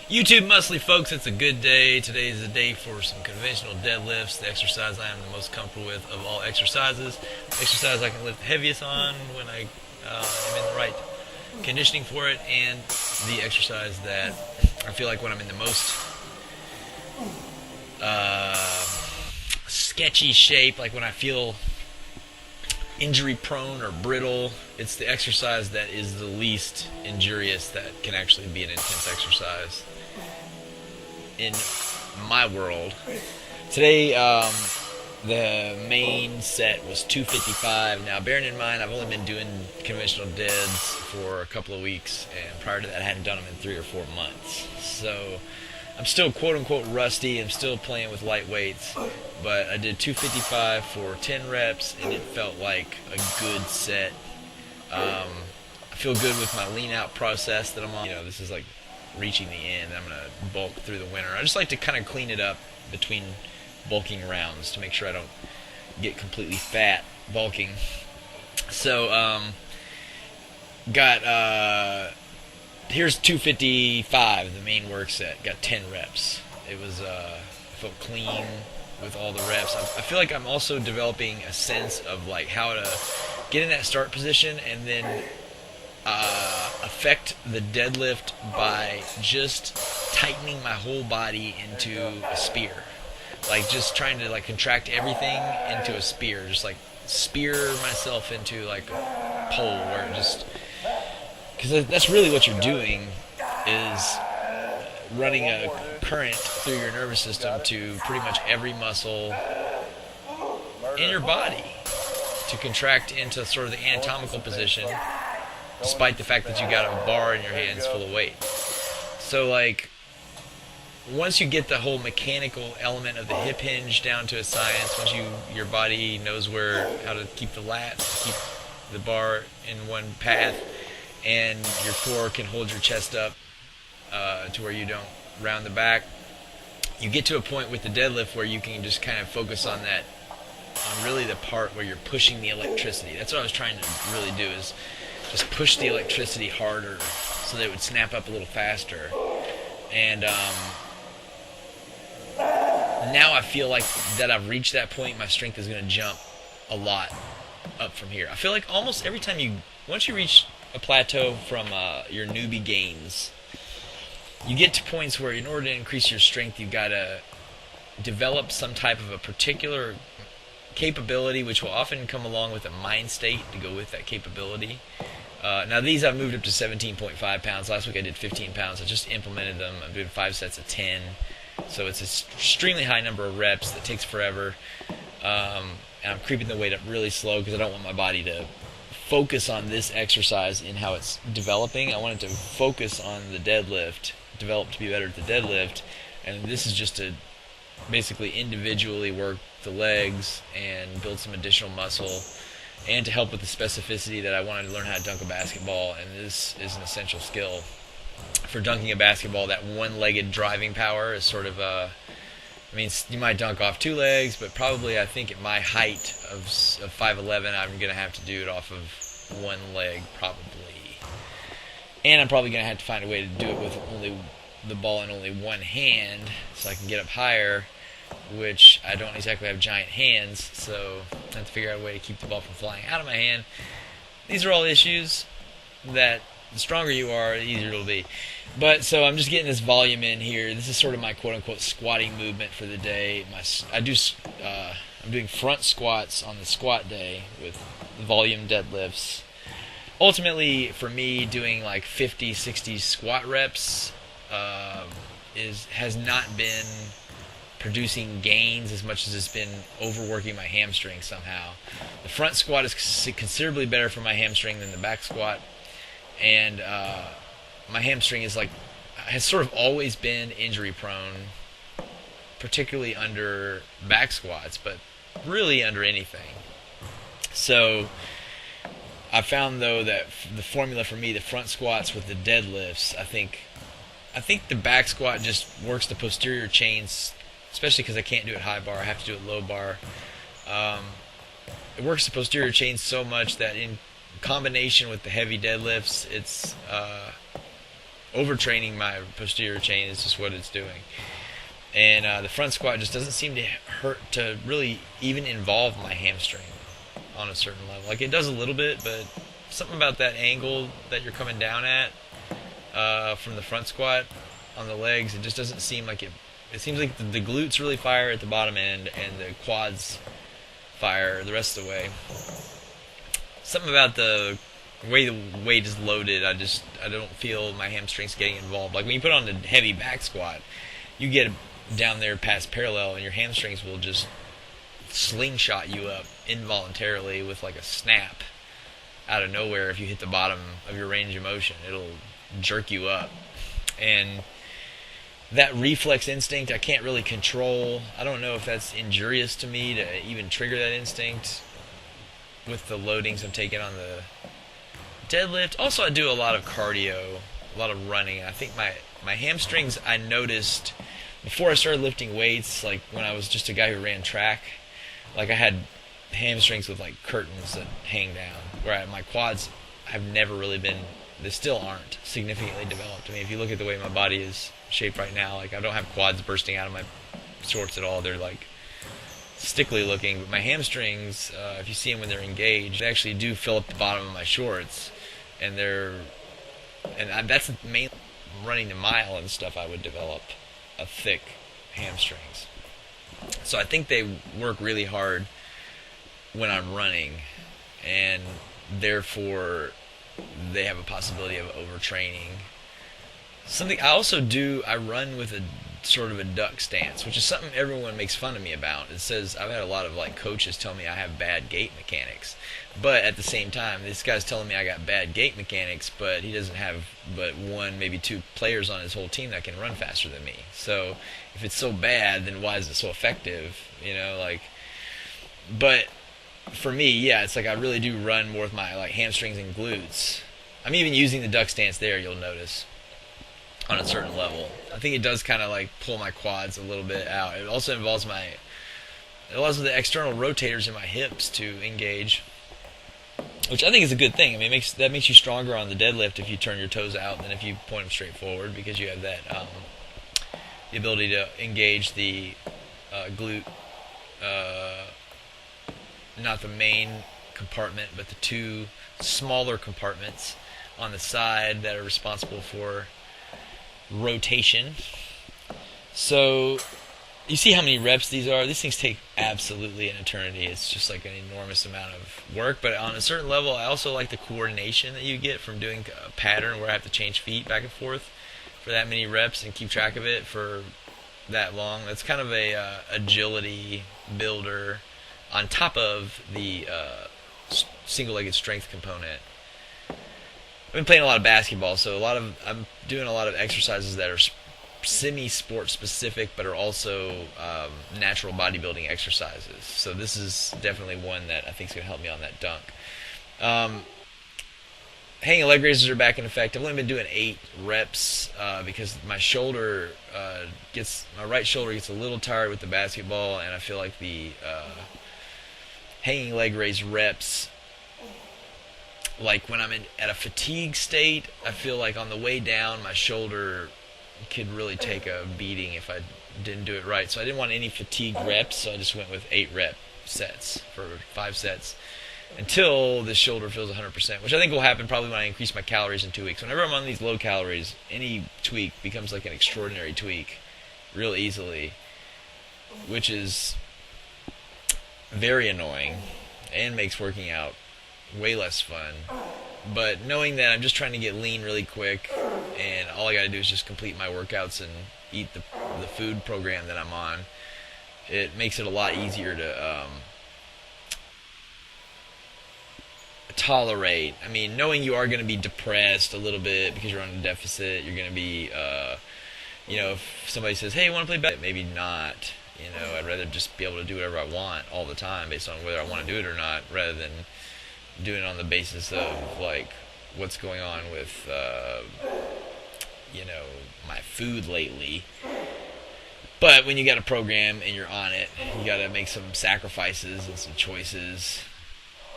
YouTube Muscly folks, it's a good day. Today is a day for some conventional deadlifts, the exercise I am the most comfortable with of all exercises. Exercise I can lift the heaviest on when I am in the right conditioning for it, and the exercise that I feel like when I'm in the most sketchy shape, like when I feel injury prone or brittle, it's the exercise that is the least injurious that can actually be an intense exercise in my world. Today, the main set was 255. Now, bearing in mind, I've only been doing conventional deads for a couple of weeks, and prior to that, I hadn't done them in 3 or 4 months. So, I'm still quote-unquote rusty. I'm still playing with light weights, but I did 255 for 10 reps, and it felt like a good set. I feel good with my lean-out process that I'm on. This is like reaching the end. I'm going to bulk through the winter. I just like to kind of clean it up between bulking rounds to make sure I don't get completely fat bulking. So, here's 255, the main work set. Got 10 reps. It was, I felt clean with all the reps. I feel like I'm also developing a sense of like how to get in that start position and then affect the deadlift by just tightening my whole body into a spear. Like just trying to like contract everything into a spear. Just like spear myself into like a pole where it just... Because that's really what you're doing, is running a current through your nervous system to pretty much every muscle in your body to contract into sort of the anatomical position, despite the fact that you got a bar in your hands full of weight. So like, once you get the whole mechanical element of the hip hinge down to a science, once your body knows how to keep the lats, keep the bar in one path, and your core can hold your chest up to where you don't round the back, you get to a point with the deadlift where you can just kind of focus on that, on really the part where you're pushing the electricity. That's what I was trying to really do, is just push the electricity harder so that it would snap up a little faster. And now I feel like that I've reached that point, my strength is going to jump a lot up from here. I feel like almost every time once you reach a plateau from your newbie gains, you get to points where in order to increase your strength, you've got to develop some type of a particular capability, which will often come along with a mind state to go with that capability. Now these I've moved up to 17.5 pounds. Last week I did 15 pounds. I just implemented them. I'm doing 5 sets of 10. So it's an extremely high number of reps that takes forever. And I'm creeping the weight up really slow because I don't want my body to focus on this exercise in how it's developing. I want it to focus on the deadlift, develop to be better at the deadlift, and this is just to basically individually work the legs and build some additional muscle, and to help with the specificity that I wanted to learn how to dunk a basketball, and this is an essential skill for dunking a basketball. That one-legged driving power is sort of I mean, you might dunk off 2 legs, but probably I think at my height of 5'11", I'm going to have to do it off of 1 leg probably. And I'm probably going to have to find a way to do it with only the ball in only one hand so I can get up higher, which I don't exactly have giant hands, so I have to figure out a way to keep the ball from flying out of my hand. These are all issues that the stronger you are, the easier it'll be. But so I'm just getting this volume in here. This is sort of my quote-unquote squatting movement for the day. I'm doing front squats on the squat day with volume deadlifts. Ultimately, for me, doing like 50, 60 squat reps has not been producing gains as much as it's been overworking my hamstring somehow. The front squat is considerably better for my hamstring than the back squat. And my hamstring has sort of always been injury prone, particularly under back squats, but really under anything. So I found though that the formula for me, the front squats with the deadlifts, I think the back squat just works the posterior chains, especially because I can't do it high bar, I have to do it low bar. It works the posterior chains so much that in combination with the heavy deadlifts, overtraining my posterior chain is just what it's doing. And the front squat just doesn't seem to hurt to really even involve my hamstring on a certain level. Like it does a little bit, but something about that angle that you're coming down at from the front squat on the legs, it just doesn't seem like it. It seems like the glutes really fire at the bottom end, and the quads fire the rest of the way. Something about the way the weight is loaded, I don't feel my hamstrings getting involved. Like when you put on the heavy back squat, you get down there past parallel, and your hamstrings will just slingshot you up involuntarily with like a snap out of nowhere. If you hit the bottom of your range of motion, it'll jerk you up. And that reflex instinct I can't really control. I don't know if that's injurious to me to even trigger that instinct with the loadings I'm taking on the deadlift. Also, I do a lot of cardio, a lot of running. I think my hamstrings, I noticed before I started lifting weights, like when I was just a guy who ran track, like I had hamstrings with like curtains that hang down, where my quads have never really been, they still aren't significantly developed. I mean, if you look at the way my body is shaped right now, like I don't have quads bursting out of my shorts at all. They're like stickly looking. But my hamstrings, if you see them when they're engaged, they actually do fill up the bottom of my shorts, and that's mainly running the mile and stuff. I would develop a thick hamstrings. So I think they work really hard when I'm running, and therefore they have a possibility of overtraining. Something I also do, I run with a sort of a duck stance, which is something everyone makes fun of me about. It says, I've had a lot of like coaches tell me I have bad gait mechanics, but at the same time, this guy's telling me I got bad gait mechanics, but he doesn't have but one, maybe two players on his whole team that can run faster than me. So if it's so bad, then why is it so effective? You know, like, but for me, yeah, it's like I really do run more with my like hamstrings and glutes. I'm even using the duck stance there, you'll notice, on a certain level. I think it does kind of like pull my quads a little bit out. It also involves the external rotators in my hips to engage, which I think is a good thing. I mean, that makes you stronger on the deadlift if you turn your toes out than if you point them straight forward, because you have that the ability to engage the glute, not the main compartment, but the two smaller compartments on the side that are responsible for rotation. So you see how many reps these are? These things take absolutely an eternity. It's just like an enormous amount of work, but on a certain level I also like the coordination that you get from doing a pattern where I have to change feet back and forth for that many reps and keep track of it for that long. That's kind of a agility builder on top of the single-legged strength component. I've been playing a lot of basketball, so I'm doing a lot of exercises that are semi-sport specific, but are also natural bodybuilding exercises. So this is definitely one that I think is going to help me on that dunk. Hanging leg raises are back in effect. I've only been doing 8 reps because my right shoulder gets a little tired with the basketball, and I feel like the hanging leg raise reps, like when I'm at a fatigue state, I feel like on the way down my shoulder could really take a beating if I didn't do it right. So I didn't want any fatigue reps, so I just went with 8 rep sets for 5 sets until the shoulder feels 100%, which I think will happen probably when I increase my calories in 2 weeks. Whenever I'm on these low calories, any tweak becomes like an extraordinary tweak real easily, which is very annoying and makes working out way less fun. But knowing that I'm just trying to get lean really quick, and all I gotta do is just complete my workouts and eat the food program that I'm on, it makes it a lot easier to tolerate. I mean, knowing you are going to be depressed a little bit because you're on a deficit, you're going to be, if somebody says, hey, you want to play basketball? Maybe not. I'd rather just be able to do whatever I want all the time based on whether I want to do it or not, rather than doing it on the basis of, like, what's going on with, my food lately. But when you got a program and you're on it, you got to make some sacrifices and some choices.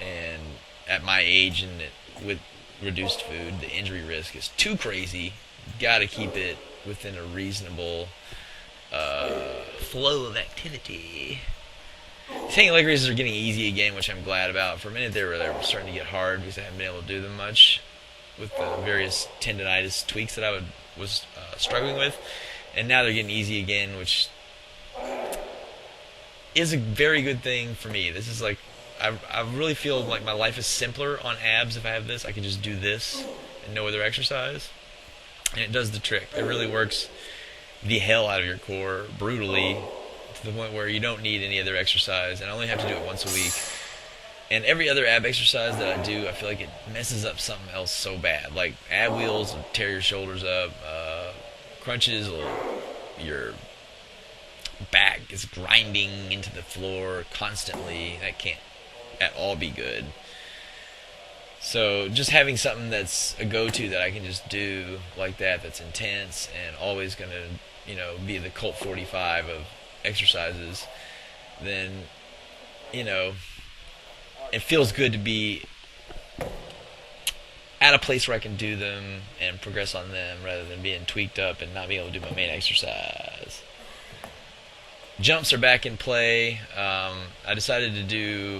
And at my age and with reduced food, the injury risk is too crazy gotta keep it within a reasonable flow of activity. Hanging leg raises are getting easy again, which I'm glad about. For a minute they were starting to get hard because I haven't been able to do them much with the various tendonitis tweaks that I was struggling with, and now they're getting easy again, which is a very good thing for me. This is like, I really feel like my life is simpler on abs if I have this. I can just do this and no other exercise, and it does the trick. It really works the hell out of your core brutally to the point where you don't need any other exercise, and I only have to do it once a week. And every other ab exercise that I do, I feel like it messes up something else so bad. Like ab wheels will tear your shoulders up, crunches will, your back is grinding into the floor constantly. That can't at all be good. So just having something that's a go-to that I can just do like that, that's intense and always going to, be the Colt 45 of exercises, then, it feels good to be at a place where I can do them and progress on them rather than being tweaked up and not being able to do my main exercise. Jumps are back in play. I decided to do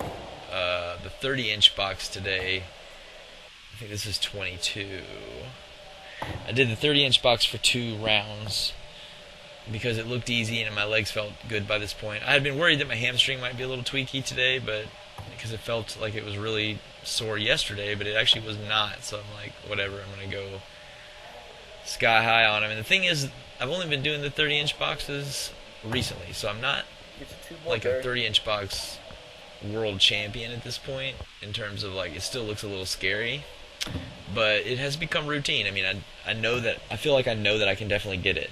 the 30-inch box today. I think this is 22. I did the 30-inch box for 2 rounds because it looked easy and my legs felt good by this point. I had been worried that my hamstring might be a little tweaky today, but because it felt like it was really sore yesterday, but it actually was not. So I'm like, whatever, I'm going to go sky high on them. And the thing is, I've only been doing the 30-inch boxes recently, so I'm not like a 30-inch box world champion at this point in terms of, like, it still looks a little scary, but it has become routine. I mean, I feel like I know that I can definitely get it,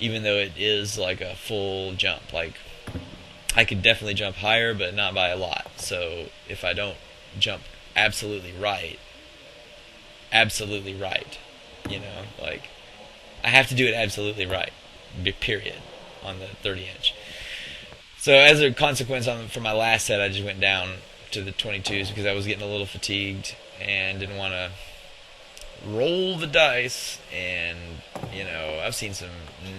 even though it is like a full jump. Like, I could definitely jump higher, but not by a lot. So if I don't jump absolutely right, like, I have to do it absolutely right, period, on the 30-inch. So as a consequence, for my last set, I just went down to the 22s because I was getting a little fatigued and didn't want to roll the dice. And, I've seen some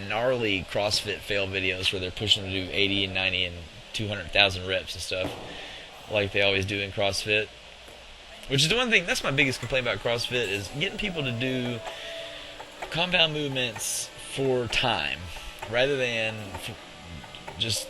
gnarly CrossFit fail videos where they're pushing them to do 80 and 90 and 200,000 reps and stuff like they always do in CrossFit. Which is the one thing, that's my biggest complaint about CrossFit, is getting people to do compound movements for time rather than just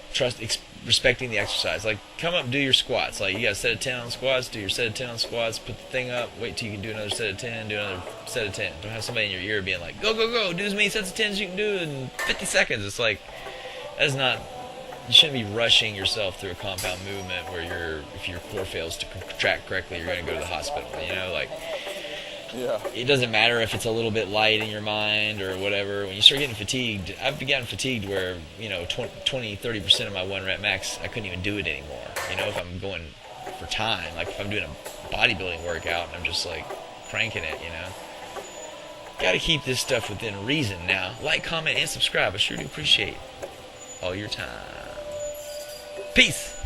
respecting the exercise. Like, come up and do your squats. Like, you got a set of 10 on squats, do your set of 10 on squats, put the thing up, wait till you can do another set of 10, do another set of 10. Don't have somebody in your ear being like, go, go, go, do as many sets of 10s as you can do in 50 seconds. It's like, that is not, you shouldn't be rushing yourself through a compound movement where if your core fails to contract correctly, you're going to go to the hospital, like. Yeah. It doesn't matter if it's a little bit light in your mind or whatever. When you start getting fatigued, I've gotten fatigued where, 20-30% of my 1 rep max, I couldn't even do it anymore. If I'm going for time, like if I'm doing a bodybuilding workout and I'm just like cranking it, Got to keep this stuff within reason. Now, like, comment, and subscribe. I sure do appreciate all your time. Peace.